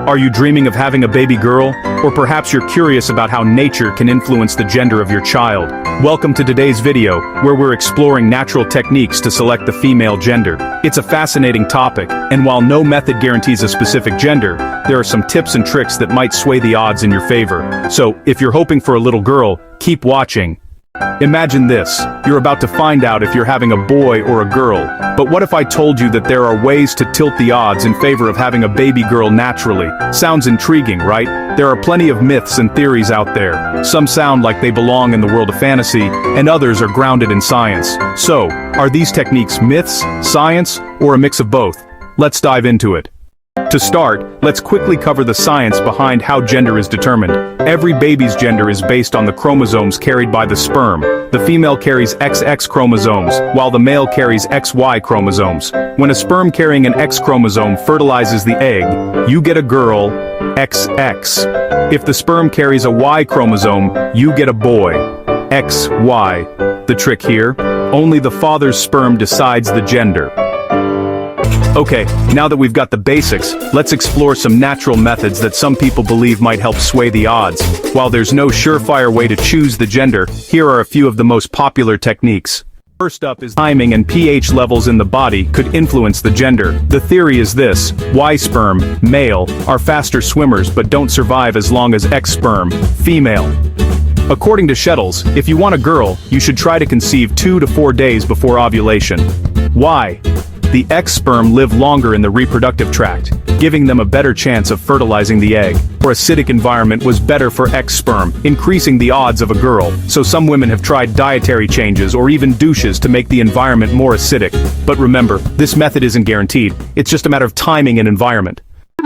Are you dreaming of having a baby girl? Or perhaps you're curious about how nature can influence the gender of your child? Welcome to today's video, where we're exploring natural techniques to select the female gender. It's a fascinating topic, and while no method guarantees a specific gender, there are some tips and tricks that might sway the odds in your favor. So, if you're hoping for a little girl, keep watching. Imagine this, you're about to find out if you're having a boy or a girl. But what if I told you that there are ways to tilt the odds in favor of having a baby girl naturally? Sounds intriguing, right? There are plenty of myths and theories out there. Some sound like they belong in the world of fantasy, and others are grounded in science. So, are these techniques myths, science, or a mix of both? Let's dive into it. To start, let's quickly cover the science behind how gender is determined. Every baby's gender is based on the chromosomes carried by the sperm. The female carries XX chromosomes, while the male carries XY chromosomes. When a sperm carrying an X chromosome fertilizes the egg, you get a girl, XX. If the sperm carries a Y chromosome, you get a boy, XY. The trick here? Only the father's sperm decides the gender. Okay, now that we've got the basics, let's explore some natural methods that some people believe might help sway the odds. While there's no surefire way to choose the gender, here are a few of the most popular techniques. First up is timing and pH levels in the body could influence the gender. The theory is this: Y sperm, male, are faster swimmers but don't survive as long as X sperm, female. According to Shettles, if you want a girl, you should try to conceive 2 to 4 days before ovulation. Why? The X sperm live longer in the reproductive tract, giving them a better chance of fertilizing the egg. Or acidic environment was better for X sperm, increasing the odds of a girl. So some women have tried dietary changes or even douches to make the environment more acidic. But remember, this method isn't guaranteed, it's just a matter of timing and environment.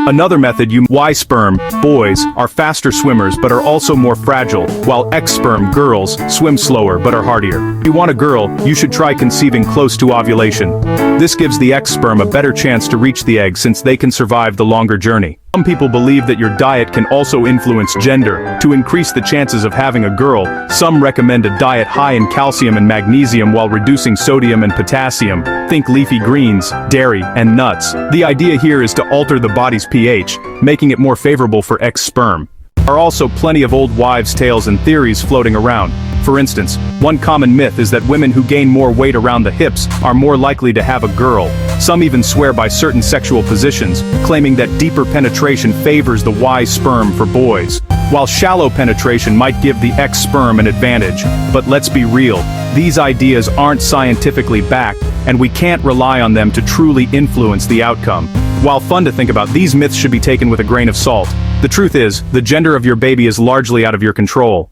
Another method, Y sperm, boys, are faster swimmers but are also more fragile, while X sperm, girls, swim slower but are hardier. If you want a girl, you should try conceiving close to ovulation. This gives the X sperm a better chance to reach the egg since they can survive the longer journey. Some people believe that your diet can also influence gender. To increase the chances of having a girl, some recommend a diet high in calcium and magnesium while reducing sodium and potassium. Think leafy greens, dairy, and nuts. The idea here is to alter the body's pH, making it more favorable for X sperm. There are also plenty of old wives' tales and theories floating around. For instance, one common myth is that women who gain more weight around the hips are more likely to have a girl. Some even swear by certain sexual positions, claiming that deeper penetration favors the Y sperm for boys, while shallow penetration might give the X sperm an advantage. But let's be real, these ideas aren't scientifically backed, and we can't rely on them to truly influence the outcome. While fun to think about, these myths should be taken with a grain of salt. The truth is, the gender of your baby is largely out of your control.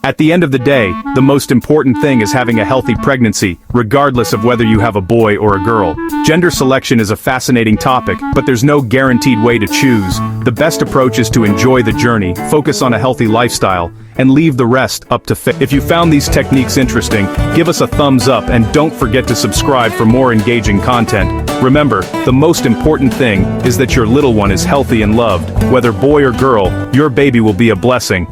At the end of the day, the most important thing is having a healthy pregnancy, regardless of whether you have a boy or a girl. Gender selection is a fascinating topic, but there's no guaranteed way to choose. The best approach is to enjoy the journey, focus on a healthy lifestyle, and leave the rest up to fate. If you found these techniques interesting, give us a thumbs up and don't forget to subscribe for more engaging content. Remember, the most important thing is that your little one is healthy and loved. Whether boy or girl, your baby will be a blessing.